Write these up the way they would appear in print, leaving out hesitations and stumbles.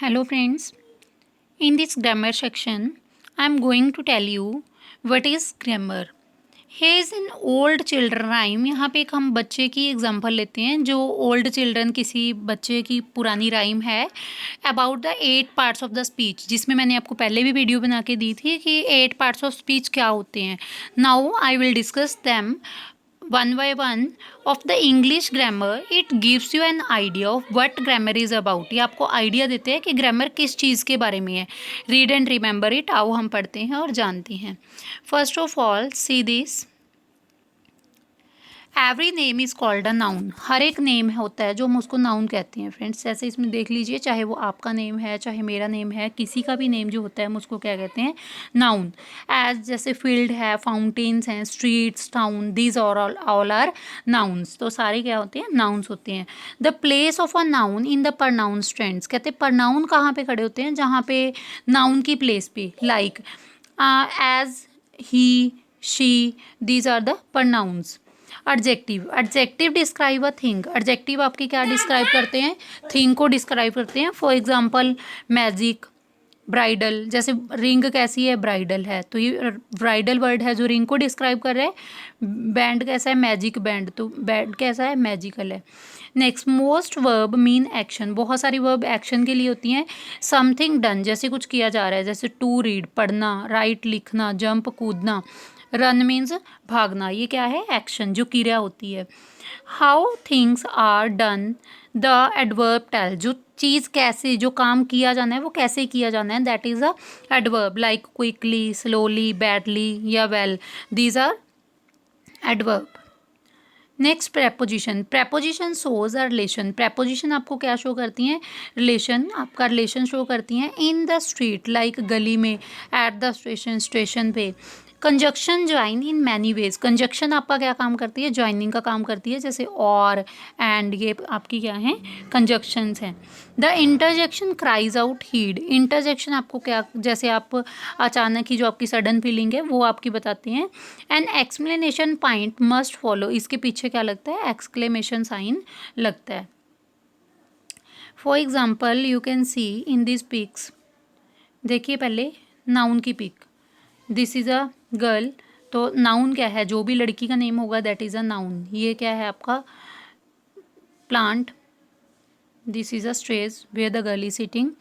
Hello friends, in this grammar section I am going to tell you what is grammar. Here is an old children rhyme. यहाँ पे एक हम बच्चे की example लेते हैं जो ओल्ड चिल्ड्रन किसी बच्चे की पुरानी राइम है about the 8 parts of the speech, जिसमें मैंने आपको पहले भी वीडियो बना के दी थी कि 8 पार्ट्स ऑफ स्पीच क्या होते हैं. Now I will discuss them one by one of the English grammar. It gives you an idea of what grammar is about. ये आपको आइडिया देते हैं कि ग्रामर किस चीज़ के बारे में है. Read and remember it. आओ हम पढ़ते हैं और जानते हैं. First of all see this. Every name is called a noun. हर एक नेम होता है जो हम उसको नाउन कहते हैं फ्रेंड्स. जैसे इसमें देख लीजिए, चाहे वो आपका नेम है चाहे मेरा नेम है, किसी का भी नेम जो होता है हम उसको क्या कहते हैं, नाउन. एज जैसे फील्ड है, फाउंटेन्स हैं, streets, town, these all are nouns. तो सारे क्या होते हैं, नाउन्स होते हैं. The place of a noun in the pronoun tense. कहते हैं परनाउन कहाँ पे खड़े होते हैं, जहाँ पे नाउन की प्लेस पे. Like as, he, she, these are the pronouns. Adjective. Adjective describe a thing. Adjective आपकी क्या डिस्क्राइब करते हैं, थिंग को डिस्क्राइब करते हैं. For example magic, bridal. जैसे रिंग कैसी है, ब्राइडल है, तो ये ब्राइडल वर्ड है जो रिंग को डिस्क्राइब कर रहा है. बैंड कैसा है, मैजिक बैंड, तो बैंड कैसा है, मैजिकल है. Next, most verb mean action. बहुत सारी वर्ब एक्शन के लिए होती हैं. समथिंग डन, जैसे कुछ किया जा रहा है, जैसे टू रीड पढ़ना, राइट लिखना, जंप कूदना. रन मीन्स भागना, ये क्या है, एक्शन जो क्रिया होती है. How things are done, the adverb tell. जो चीज़ कैसे, जो काम किया जाना है वो कैसे किया जाना है, that is a adverb. Like quickly, slowly, badly या well, these are adverb. Next, preposition. Preposition shows a relation. Preposition आपको क्या शो करती हैं, रिलेशन. आपका रिलेशन शो करती हैं. इन द स्ट्रीट, लाइक गली में, एट द स्टेशन, स्टेशन पे. Conjunction join in many ways. Conjunction आपका क्या काम करती है, ज्वाइनिंग का काम करती है. जैसे और, एंड, ये आपकी क्या है, कंजक्शंस हैं. The interjection cries out heed. Interjection आपको क्या, जैसे आप अचानक ही जो आपकी सडन फीलिंग है वो आपकी बताते हैं. An explanation point must follow. इसके पीछे क्या लगता है, एक्सक्लेमेशन साइन लगता है. For example you can see in this pics. देखिए पहले नाउन की pic. This is a girl. तो नाउन क्या है, जो भी लड़की का नेम होगा दैट इज़ अ नाउन. ये क्या है आपका, plant. This is a stage where the girl is sitting.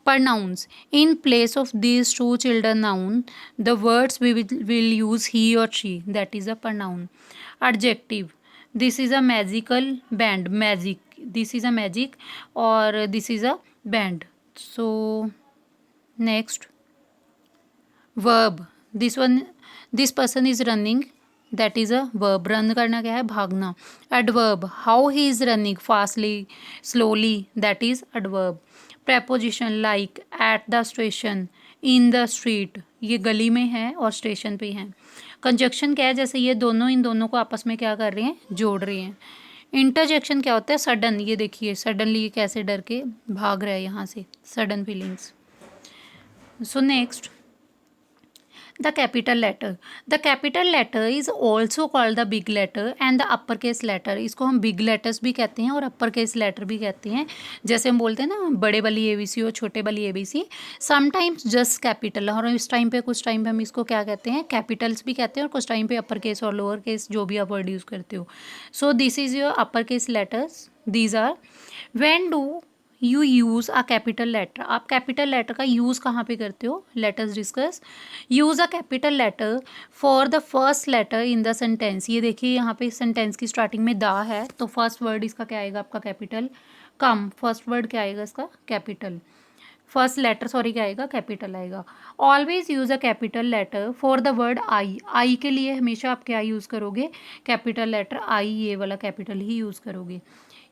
Pronouns. In place of these two children noun, the words we will use he or she. That is a pronoun. Adjective. This is a magical band. Magic. This is a magic, or this is a band. So next, verb. This person is running. That is a verb. Run करना क्या है, भागना. Adverb. How he is running, fastly, slowly. That is adverb. Preposition like at the station, in the street. ये गली में है और station पे है. कंजक्शन क्या है, जैसे ये दोनों इन दोनों को आपस में क्या कर रहे हैं, जोड़ रहे हैं. इंटरजेक्शन क्या होता है, सडन. ये देखिए सडनली ये कैसे डर के भाग रहा है यहाँ से, sudden feelings. So next, the capital letter. The capital letter is also called the big letter and the uppercase letter. इसको हम big letters भी कहते हैं और uppercase letter भी कहते हैं. जैसे हम बोलते हैं ना, बड़े वाली ABC और छोटे वाली ABC. Sometimes just capital. और इस टाइम पे, कुछ टाइम पे हम इसको क्या कहते हैं, capitals भी कहते हैं, और कुछ टाइम पे upper case और lower case जो भी आप word यूज़ करते हो. So this is your uppercase letters. These are. When do you use a capital letter. आप कैपिटल लेटर का यूज़ कहाँ पे करते हो, let us discuss. Use a capital letter for the first letter in the sentence. ये देखिए यहाँ पे सेंटेंस की स्टार्टिंग में द है, तो फर्स्ट वर्ड इसका क्या आएगा आपका, कैपिटल. कम, फर्स्ट वर्ड क्या आएगा इसका, कैपिटल. फर्स्ट लेटर सॉरी क्या आएगा, कैपिटल आएगा. Always use a capital letter for the word I. I के लिए हमेशा आप क्या यूज़ करोगे, कैपिटल लेटर आई, ये वाला कैपिटल ही यूज़ करोगे.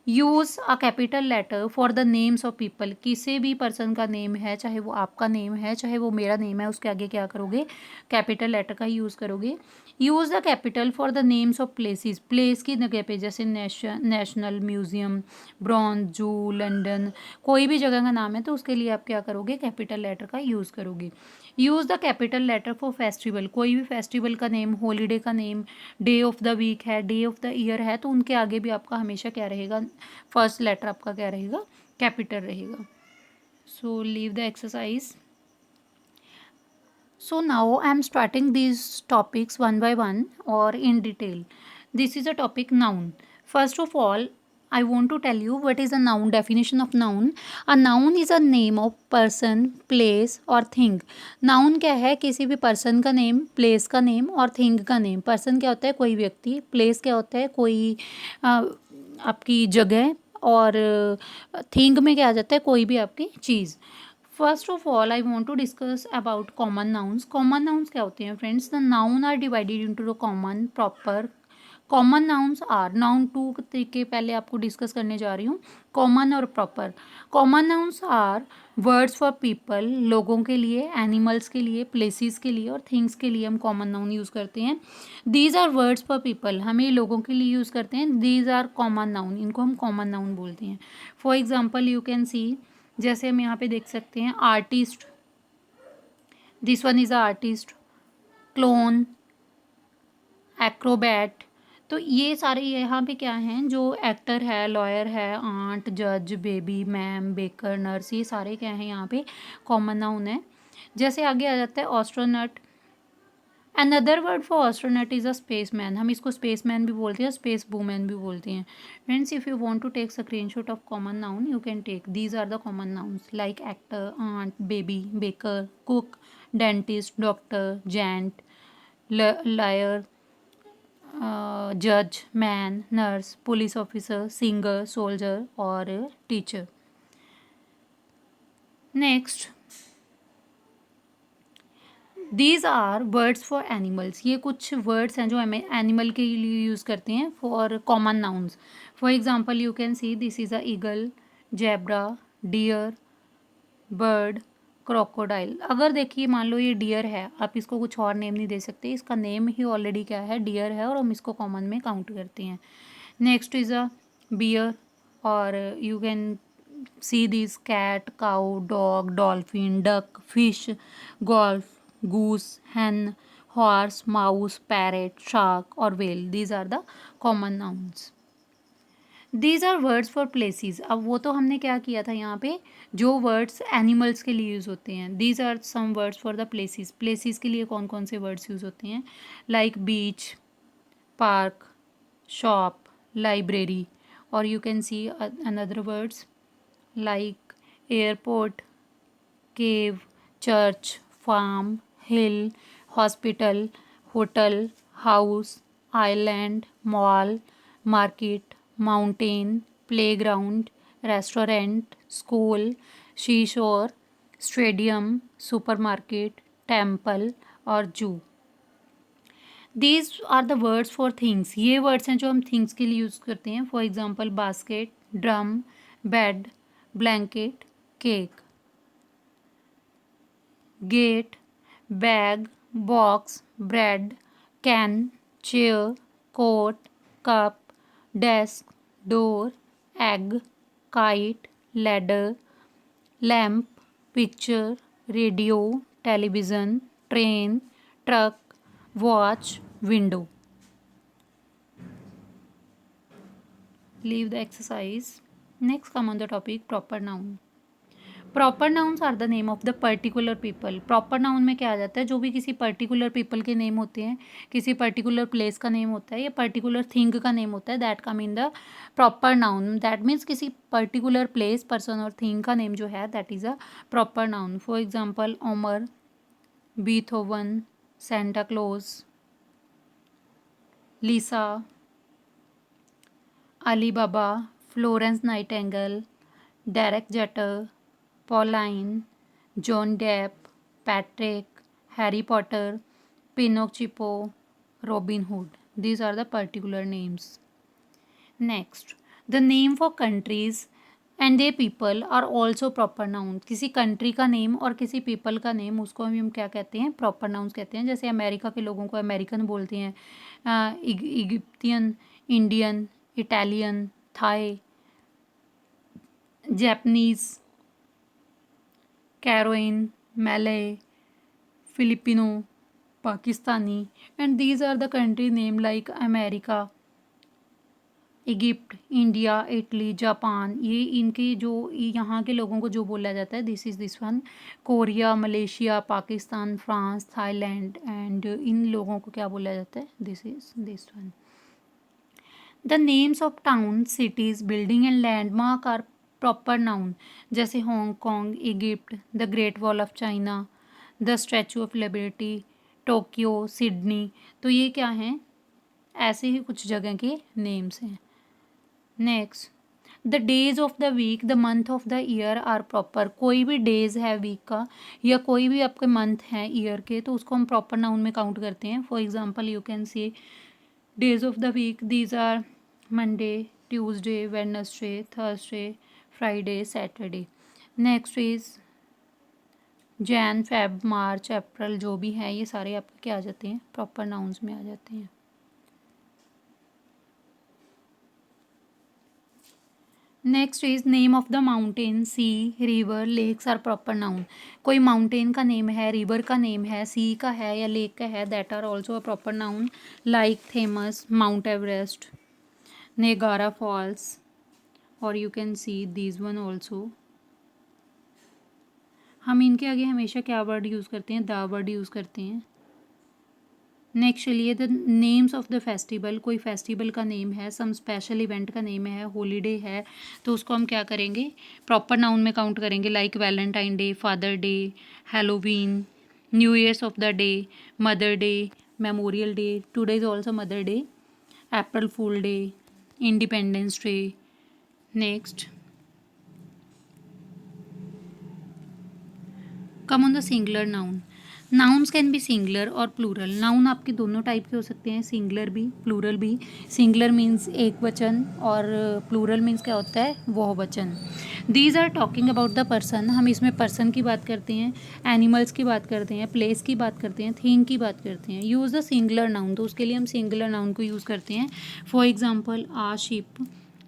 Use a capital letter for the names of people. किसी भी पर्सन का नेम है, चाहे वो आपका नेम है चाहे वो मेरा नेम है, उसके आगे क्या करोगे, कैपिटल लेटर का यूज़ करोगे. Use the capital for the names of places. Place की जगह पे, जैसे नेशनल म्यूजियम, ब्रॉन्ज, जू, लंदन, कोई भी जगह का नाम है तो उसके लिए आप क्या करोगे, कैपिटल लेटर का यूज़ करोगे. Use the capital letter for festival. कोई भी फेस्टिवल का नेम, हॉलीडे का name, day of the week है, डे ऑफ द ईयर है, तो उनके आगे भी आपका हमेशा क्या रहेगा, फर्स्ट लेटर आपका क्या रहेगा, कैपिटल रहेगा. So leave the exercise. So now I am starting these topics one by one or in detail. This is a topic noun. First of all, I want to tell you what is a noun, definition of noun. A noun is a name of person, place or thing. Noun क्या है? किसी भी person का name, place का name और thing का name. Person क्या होता है? कोई व्यक्ति. Place क्या होता है? कोई आपकी जगह. और थिंग में क्या आ जाता है? कोई भी आपकी चीज़. First of all I want to discuss about common nouns. Common nouns क्या होते हैं friends? The noun are divided into the common proper. Common nouns are, noun two तरीके पहले आपको डिस्कस करने जा रही हूँ, कॉमन और proper. Common nouns are words for people, लोगों के लिए, एनिमल्स के लिए, प्लेसेस के लिए और थिंग्स के लिए हम कॉमन नाउन यूज़ करते हैं. These are words for people, हमें लोगों के लिए यूज़ करते हैं. दीज आर कॉमन नाउन, इनको हम कॉमन नाउन बोलते हैं. फॉर एग्जाम्पल यू कैन सी, जैसे हम यहाँ पे देख सकते हैं artist, this one is a artist. Clone, Acrobat. तो ये सारे यहाँ पे क्या हैं? जो एक्टर है, लॉयर है, आंट, जज, बेबी, मैम, बेकर, नर्स, ये सारे क्या हैं यहाँ पे? कॉमन नाउन है. जैसे आगे आ जाता है astronaut. Another word for astronaut is a space man. हम इसको स्पेस मैन भी बोलते हैं, स्पेस वूमेन भी बोलते हैं. Friends, if you want to take screenshot of common noun you can take. These are the common nouns like actor, aunt, baby, baker, cook, dentist, doctor, gent, liar, जज, man, nurse, police officer, singer, soldier और teacher. Next, these are words for animals. ये कुछ words हैं जो हमें animal के लिए use करते हैं for common nouns. For example you can see this is a eagle, zebra, deer, bird, crocodile. अगर देखिए मान लो ये डियर है, आप इसको कुछ और नेम नहीं दे सकते, इसका नेम ही ऑलरेडी क्या है? डियर है, और हम इसको कॉमन में काउंट करते हैं. नेक्स्ट इज़ अ बियर, और you can see this cat, cow, dog, dolphin, duck, fish, golf, goose, hen, horse, mouse, parrot, shark और whale. These are the common nouns. These are words for places. अब वो तो हमने क्या किया था यहाँ पे, जो वर्ड्स एनिमल्स के लिए यूज़ होते हैं. These are some words for the places. Places के लिए कौन कौन से वर्ड्स यूज़ होते हैं? Like beach, park, shop, library. और you can see another words like airport, cave, church, farm, hill, hospital, hotel, house, island, mall, market, mountain, playground, restaurant, school, seashore, stadium, supermarket, temple और zoo. These are the words for things. ये words हैं जो हम things के लिए use करते हैं. For example basket, drum, bed, blanket, cake. Gate, bag, box, bread, can, chair, coat, cup, desk, door, egg, kite, ladder, lamp, picture, radio, television, train, truck, watch, window. Leave the exercise. Next, come on the topic proper noun. Proper nouns are the name of the particular people. Proper noun में क्या आ जाता है? जो भी किसी particular people के name होते हैं, किसी पर्टिकुलर प्लेस का नेम होता है या पर्टिकुलर थिंग का नेम होता है, that come in the proper noun. That means किसी पर्टिकुलर प्लेस, पर्सन और थिंग का नेम जो है that is a proper noun. For example Omar, Beethoven, Santa Claus, Lisa, Ali Baba, Florence Nightingale, Derek Jeter, Pauline, John Depp, Patrick, Harry Potter, Pinocchio, Robin Hood. These are the particular names. Next, the name for countries and their people are also proper noun. किसी country का name और किसी people का name उसको हम क्या कहते हैं? proper nouns कहते हैं. जैसे अमेरिका के लोगों को अमेरिकन बोलते हैं, Egyptian, Indian, Italian, Thai, Japanese, Karen, Malay, Filipino, Pakistani, and these are the country name like America, Egypt, India, Italy, Japan, ये इनके जो यहाँ के लोगों को जो बोला जाता है, this is this one. Korea, Malaysia, Pakistan, France, Thailand, and इन लोगों को क्या बोला जाता है, this is this one. The names of town, cities, building and landmark are proper noun, जैसे Hong Kong, Egypt, the Great Wall of China, the Statue of Liberty, Tokyo, Sydney. तो ये क्या हैं, ऐसे ही कुछ जगह के नेम्स हैं। Next, the days of the week, the month of the year are proper. कोई भी डेज है वीक का या कोई भी आपके मंथ हैं ईयर के, तो उसको हम प्रॉपर नाउन में काउंट करते हैं। For example you can say days of the week, these are Monday, Tuesday, Wednesday, Thursday, Friday, Saturday. Next is Jan, Feb, March, April, जो भी है ये सारे आपके क्या आ जाते हैं, प्रॉपर नाउन्स में आ जाते हैं। Next is name of the mountain, sea, river, lakes are proper noun. कोई माउंटेन का नेम है, रिवर का नेम है, सी का है या लेक का है, that are also a proper noun, like Thames, Mount Everest, Niagara Falls, और you can see these one also. हम इनके आगे हमेशा क्या वर्ड यूज़ करते हैं, द वर्ड यूज़ करते हैं। नेक्स्ट चलिए, the names of the festival, कोई फेस्टिवल का नेम है, सम स्पेशल इवेंट का नेम है, हॉलीडे है, तो उसको हम क्या करेंगे, प्रॉपर नाउन में काउंट करेंगे, like Valentine Day, Father Day, Halloween, New Years of the day, Mother Day, Memorial Day, today is also Mother Day, April Fool Day, Independence Day. Next, come on the singular noun. Nouns can be singular और plural. Noun आपके दोनों type के हो सकते हैं, singular भी, plural भी। Singular means एक वचन और प्लूरल मीन्स क्या होता है, बहुवचन। These are talking about the person, हम इसमें पर्सन की बात करते हैं, एनिमल्स की बात करते हैं, प्लेस की बात करते हैं, थिंग की बात करते हैं। यूज़ द सिंगुलर नाउन, तो उसके लिए हम सिंगुलर नाउन को यूज़ करते हैं। For example a ship,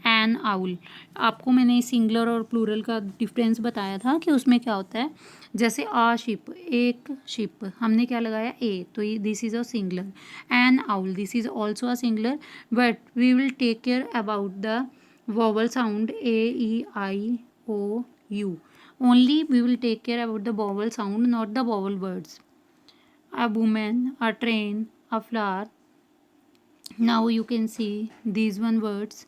an owl. आपको मैंने सिंगुलर और प्लूरल का डिफरेंस बताया था कि उसमें क्या होता है। जैसे आ शिप, एक शिप, हमने क्या लगाया, ए, तो ये this is a singular. An owl, this is also a singular, but we will take care about the vowel sound a, e, I, o, u. Only we will take care about the vowel sound, not the vowel words. A woman, a train, a flower. Now you can see these one words.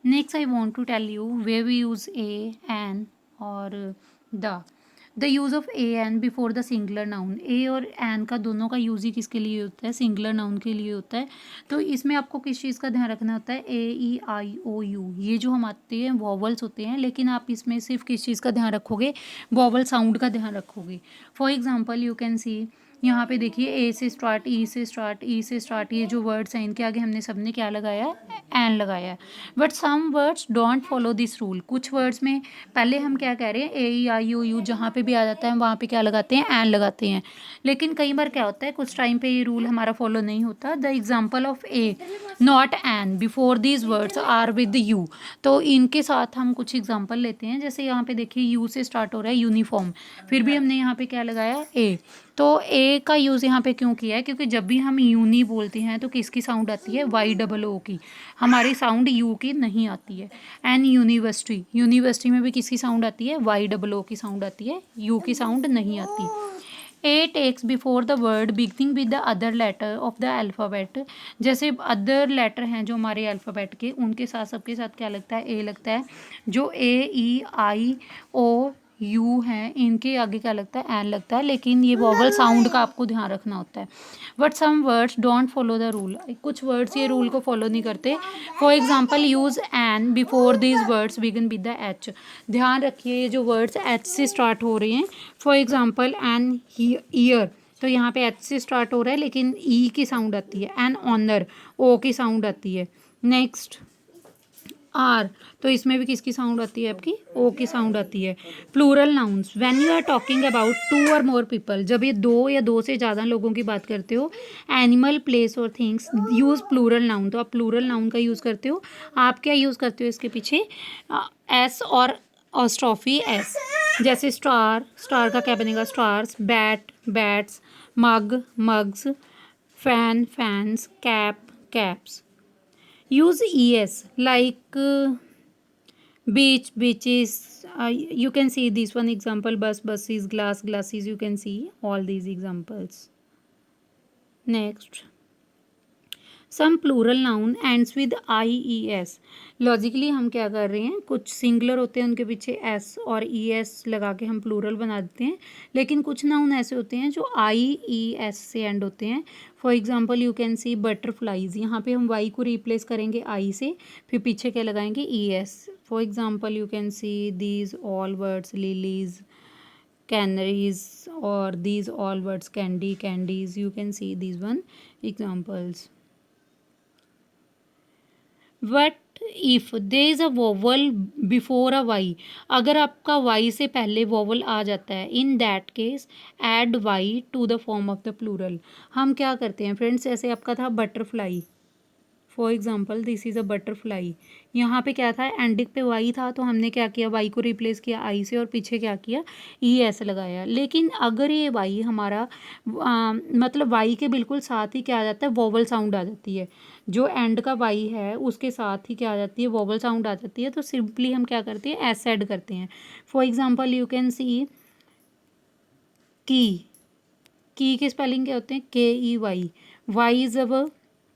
Next, I want to tell you where we use a, an, or the. The use of a an before the singular noun. A और an का दोनों का use ही किसके लिए होता है, singular noun के लिए होता है। तो इसमें आपको किस चीज़ का ध्यान रखना होता है, ए, ई, आई, ओ, यू, ये जो हम आते हैं वॉवल्स होते हैं, लेकिन आप इसमें सिर्फ किस चीज़ का ध्यान रखोगे, वॉवल साउंड का ध्यान रखोगे। फॉर एग्जाम्पल यू कैन सी, यहाँ पे देखिए ए से स्टार्ट, ई से स्टार्ट, ई से स्टार्ट, ये जो वर्ड्स हैं इनके आगे हमने सबने क्या लगाया है, एन लगाया है। But some words don't follow this rule. कुछ वर्ड्स में पहले हम क्या कह रहे हैं, ए, ई, आई, ओ, यू, जहाँ पे भी आ जाता है वहाँ पे क्या लगाते हैं, एन लगाते हैं। लेकिन कई बार क्या होता है, कुछ टाइम पे ये रूल हमारा फॉलो नहीं होता। The example of a, not an, before these words are with U. तो इनके साथ हम कुछ एग्जाम्पल लेते हैं। जैसे यहाँ पे देखिए यू से स्टार्ट हो रहा है यूनिफॉर्म, फिर भी हमने यहाँ पे क्या लगाया, ए। तो ए का यूज़ यहाँ पे क्यों किया है, क्योंकि जब भी हम यूनी बोलते हैं तो किसकी साउंड आती है, वाई डबल ओ की, हमारी साउंड यू की नहीं आती है। एंड यूनिवर्सिटी, यूनिवर्सिटी में भी किसकी साउंड आती है, वाई डबल ओ की साउंड आती है, यू की साउंड नहीं आती। A takes before the word beginning with the other letter of the alphabet. जैसे अदर लेटर हैं जो हमारे अल्फ़ाबेट के, उनके साथ सबके साथ क्या लगता है, ए लगता है। जो ए, ई, आई, ओ, यू हैं इनके आगे क्या लगता है, एन लगता है। लेकिन ये वॉवल साउंड का आपको ध्यान रखना होता है। But some words don't follow the rule, कुछ वर्ड्स ये रूल को फॉलो नहीं करते। For example use an before these words begin with the H. ध्यान रखिए ये जो वर्ड्स एच से स्टार्ट हो रहे हैं, फॉर एग्जाम्पल एन ईयर, तो यहाँ पे एच से स्टार्ट हो रहा है लेकिन ई की साउंड आती है। एन ऑनर, ओ की साउंड आती है। नेक्स्ट आर, तो इसमें भी किसकी साउंड आती है, आपकी ओ की साउंड आती है। Plural nouns, when you are talking about two और मोर पीपल, जब ये दो या दो से ज़्यादा लोगों की बात करते हो, एनिमल, प्लेस और थिंग्स, यूज़ प्लूरल नाउन। तो आप प्लूरल नाउन का यूज़ करते हो। आप क्या यूज़ करते हो इसके पीछे, एस और स्ट्रॉफी एस। जैसे स्टार, स्टार का क्या बनेगा, stars, bat, bats, mug, mugs, fan, fans, cap, caps. Use es like beach, beaches. You can see this one example, bus, buses, glass, glasses. You can see all these examples. Next, some plural noun ends with IES. Logically हम क्या कर रहे हैं, कुछ singular होते हैं उनके पीछे S और ES लगा के हम प्लूरल बना देते हैं, लेकिन कुछ नाउन ऐसे होते हैं जो IES से एंड होते हैं. For example you can C butterflies. यहाँ पे हम Y को रिप्लेस करेंगे I से, फिर पीछे क्या लगाएंगे ES. For example you can see these all words lilies, canaries, or these all words candy, candies. You can see these one examples. What if there is a vowel before a Y. अगर आपका Y से पहले vowel आ जाता है, in that case add Y to the form of the plural. हम क्या करते हैं फ्रेंड्स, ऐसे आपका था butterfly. For example this is a butterfly. यहाँ पे क्या था, एंडिंग पे वाई था, तो हमने क्या किया, वाई को रिप्लेस किया आई से और पीछे क्या किया, ES लगाया. लेकिन अगर ये वाई हमारा मतलब वाई के बिल्कुल साथ ही क्या आ जाता है, वोवल साउंड आ जाती है. जो एंड का वाई है उसके साथ ही क्या आ जाती है, वोवल साउंड आ जाती है. तो सिंपली हम क्या करते हैं, एस ऐड करते हैं. फॉर एग्जाम्पल यू कैन सी की के स्पेलिंग क्या होते हैं, KEY. वाई इज़ अ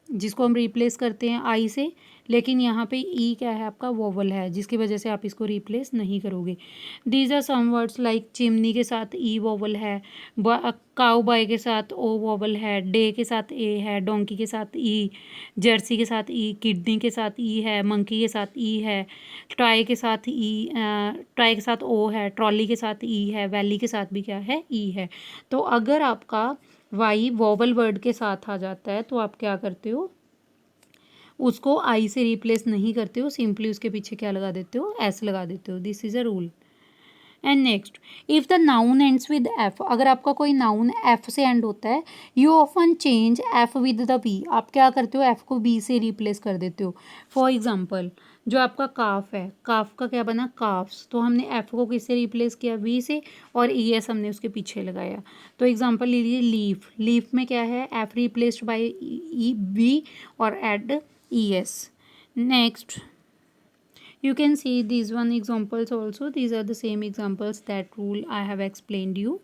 जिसको हम रिप्लेस करते हैं आई से, लेकिन यहाँ पे ई क्या है, आपका वोवल है, जिसकी वजह से आप इसको रिप्लेस नहीं करोगे. These are some words like chimney के साथ ई वोवल है, काउ बॉय के साथ ओ वोवल है, डे के साथ ए है, डोंकी के साथ ई, जर्सी के साथ ई, किडनी के साथ ई है, मंकी के साथ ई है, ट्राई के साथ ई, ट्राई के साथ ओ है, ट्रॉली के साथ ई है, वैली के साथ भी क्या है, ई है. तो अगर आपका वाई वोवल वर्ड के साथ आ जाता है तो आप क्या करते हो, उसको आई से रिप्लेस नहीं करते हो, सिंपली उसके पीछे क्या लगा देते हो, एस लगा देते हो. This is a rule. And next, if the noun ends with F. अगर आपका कोई नाउन एफ से एंड होता है, you often change F with the B. आप क्या करते हो, एफ को बी से रिप्लेस कर देते हो. फॉर एग्जाम्पल जो आपका काफ है, काफ का क्या बना, काफ्स, तो हमने एफ को किससे रिप्लेस किया, बी से, और ES हमने उसके पीछे लगाया. तो एग्जाम्पल ले लीजिए लीफ. लीफ में क्या है, एफ रिप्लेस्ड बाई बी और add ES. Next, you can see these one examples also. These are the same examples, that rule I have explained you.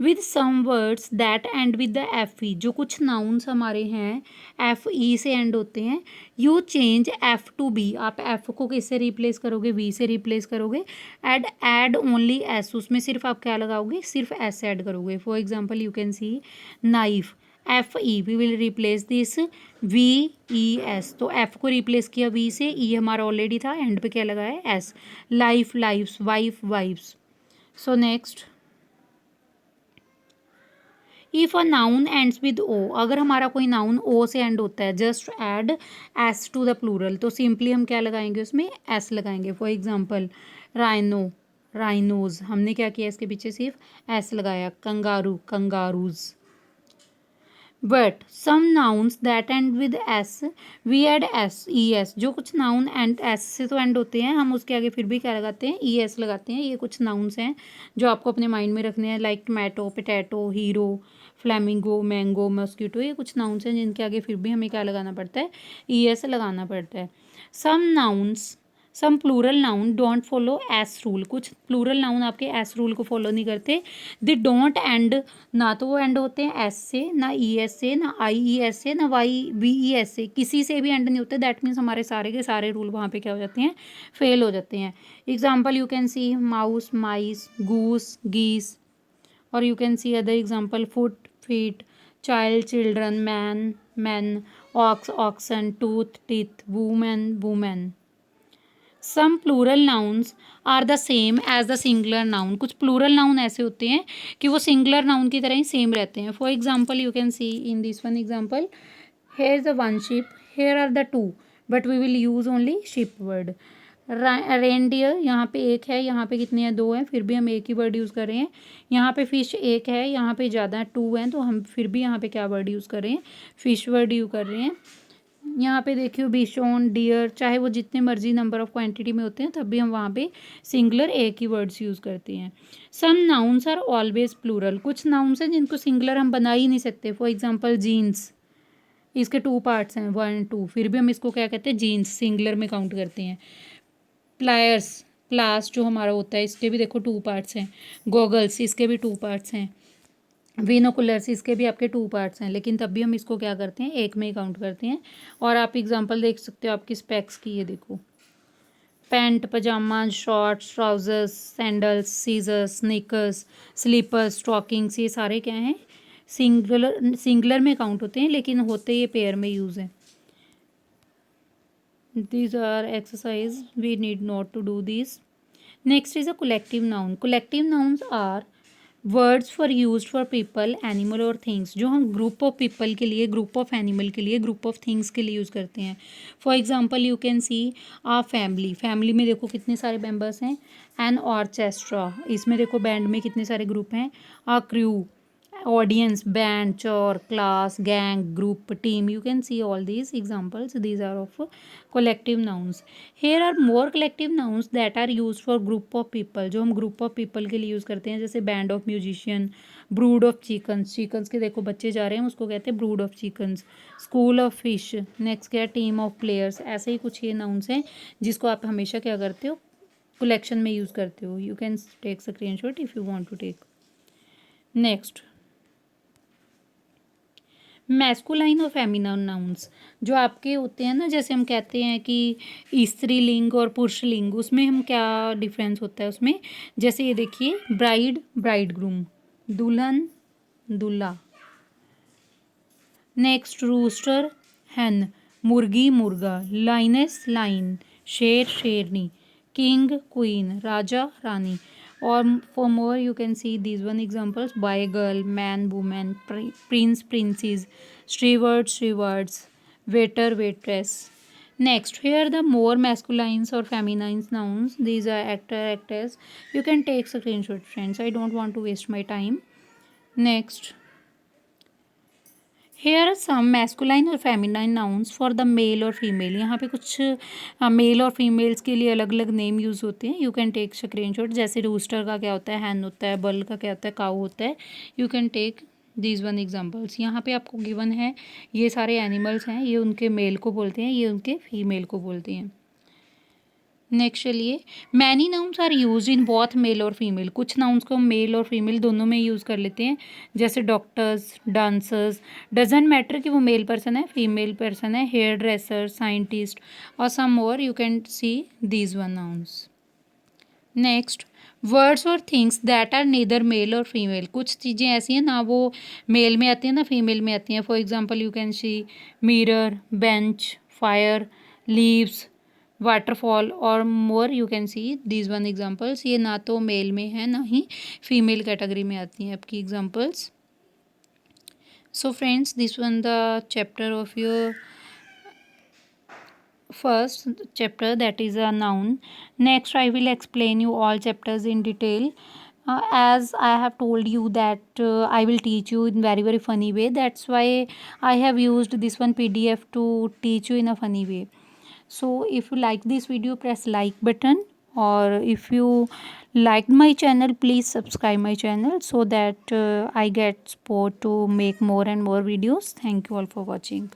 With some words that end with the FE. जो कुछ nouns हमारे हैं FE से end होते हैं, you change F to B. आप F को किससे रिप्लेस करोगे, V से रिप्लेस करोगे. add only S. उसमें सिर्फ आप क्या लगाओगे, सिर्फ S ऐड करोगे. For example you can see knife, FE. We will replace this VES. तो F को रिप्लेस किया V से, E हमारा ऑलरेडी था, एंड पे क्या लगा है, S. Life, lifes, wife, wifes. So next, if a noun ends with O. अगर हमारा कोई नाउन ओ से एंड होता है, just add S to the plural. तो सिंपली हम क्या लगाएंगे, उसमें एस लगाएंगे. For example rhino, rhinos. हमने क्या किया, इसके पीछे सिर्फ एस लगाया. Kangaroo, kangaroos. But some nouns that end with S, we add ES. जो कुछ नाउन एंड एस से तो एंड होते हैं, हम उसके आगे फिर भी क्या लगाते हैं, ES लगाते हैं. ये कुछ नाउन्स हैं जो आपको अपने माइंड में रखने हैं, like tomato, potato, hero, flamingo, mango, mosquito. ये कुछ नाउन्स हैं जिनके आगे फिर भी हमें क्या लगाना पड़ता है, ES लगाना पड़ता है. Some plural noun don't follow S rule. कुछ प्लूरल नाउन आपके एस रूल को फॉलो नहीं करते. दे डोंट एंड, ना तो वो एंड होते हैं एस से, ना ES से, ना IES से, ना VES से. किसी से भी एंड नहीं होते. दैट मीन्स हमारे सारे के सारे रूल वहाँ पे क्या हो जाते हैं, फेल हो जाते हैं. Example you can see mouse, mice, goose, geese. और you can see other example foot, feet, child, children, man, man, ox, oxen, tooth, teeth, women, women. Some plural nouns are the same as the singular noun. कुछ plural noun ऐसे होते हैं कि वो singular noun की तरह ही same रहते हैं. For example you can see in this one example, here is the one ship, here are the two, but we will use only ship word. Reindeer, यहाँ पे एक है, यहाँ पे कितने हैं, दो हैं, फिर भी हम एक ही वर्ड यूज़ कर रहे हैं. यहाँ पे फिश एक है, यहाँ पे ज़्यादा 2 हैं, तो हम फिर भी यहाँ पे क्या वर्ड यूज़ कर रहे हैं, फिश वर्ड यूज़ कर रहे हैं. यहाँ पे देखियो बिशोन, डियर, चाहे वो जितने मर्जी नंबर ऑफ क्वांटिटी में होते हैं, तब भी हम वहाँ पे सिंगुलर एक ही वर्ड्स यूज़ करते हैं. Some nouns are always plural. कुछ नाउन्स हैं जिनको सिंगुलर हम बना ही नहीं सकते. फॉर एग्जांपल जीन्स, इसके 2 पार्ट्स हैं 1 2, फिर भी हम इसको क्या कहते हैं जीन्स सिंगुलर में काउंट करते हैं। प्लायर्स प्लास जो हमारा होता है इसके भी देखो 2 पार्ट्स हैं। गॉगल्स इसके भी 2 पार्ट्स हैं। विनोकुलर्स इसके भी आपके 2 पार्ट्स हैं, लेकिन तब भी हम इसको क्या करते हैं एक में ही काउंट करते हैं। और आप एग्जांपल देख सकते हो आपकी स्पेक्स की, ये देखो pant pyjama shorts trousers sandals scissors sneakers slippers stockings, ये सारे क्या हैं सिंगुलर में काउंट होते हैं, लेकिन होते ये पेयर में यूज़ है। These are exercise we need not to do these. Next is a collective noun. Collective nouns are words for use for people animal और थिंग्स, जो हम ग्रुप ऑफ पीपल के लिए ग्रुप ऑफ एनिमल के लिए group of things के लिए use करते हैं। For example you can see a family, family में देखो कितने सारे मेंबर्स हैं। एन ऑर्केस्ट्रा, इसमें देखो बैंड में कितने सारे ग्रुप हैं। आ crew, audience, band, chore, class, gang, group, team. You can see all these examples. These are of collective nouns. Here are more collective nouns that are used for group of people, जो हम group of people के लिए use करते हैं, जैसे band of musician, brood of chickens, chickens के देखो बच्चे जा रहे हैं उसको कहते हैं brood of chickens, school of fish, next क्या team of players। ऐसे ही कुछ ये nouns हैं जिसको आप हमेशा क्या करते हो collection में यूज़ करते हो। You can take screenshot if you want to take. Next, masculine और फेमिनाइन नाउन्स जो आपके होते हैं ना, जैसे हम कहते हैं कि स्त्रीलिंग और पुरुषलिंग, उसमें हम क्या डिफरेंस होता है उसमें। जैसे ये देखिए ब्राइड ब्राइड ग्रूम, दुल्हन दूल्हा। नेक्स्ट रूस्टर हैन, मुर्गी मुर्गा, लाइनेस लाइन, शेर शेरनी, किंग क्वीन, राजा रानी। और for more you can see these one examples boy girl man women Prince princess steward stewards waiter waitress. Next, here the more masculines or feminine nouns. These are actor, actress. You can take screenshot, friends. I don't want to waste my time. Next, here are some masculine और feminine nouns for the male और female. यहाँ पे कुछ mail और females के लिए अलग अलग नेम यूज़ होते हैं। You can take screenshot. जैसे रूस्टर का क्या होता है हैन होता है, बल का क्या होता है काऊ होता है। You can take these one examples. यहाँ पे आपको गिवन है ये सारे एनिमल्स हैं, ये उनके मेल को बोलते हैं, ये उनके फीमेल को बोलते हैं। नेक्स्ट चलिए, many nouns are use in both male और फीमेल। कुछ नाउन्स को मेल और फीमेल दोनों में यूज़ कर लेते हैं, जैसे डॉक्टर्स डांसर्स, डजेंट मैटर कि वो मेल पर्सन है फीमेल पर्सन है, हेयर ड्रेसर साइंटिस्ट और some more. You can see these one nouns. Next, words और things that are neither male और फीमेल। कुछ चीज़ें ऐसी हैं ना वो मेल में आती हैं ना फीमेल में आती हैं। For example you can see mirror, bench, fire, leaves, waterfall और more. You can see these one examples. ये ना तो मेल में है ना ही फीमेल कैटेगरी में आती हैं आपकी examples. So friends, this one the chapter of your first chapter, that is a noun. Next I will explain you all chapters in detail. As I have told you that I will teach you in very funny way, that's why I have used this one PDF to teach you in a funny way. So if you like this video, press like button, or if you liked my channel, please subscribe my channel so that I get support to make more and more videos. Thank you all for watching.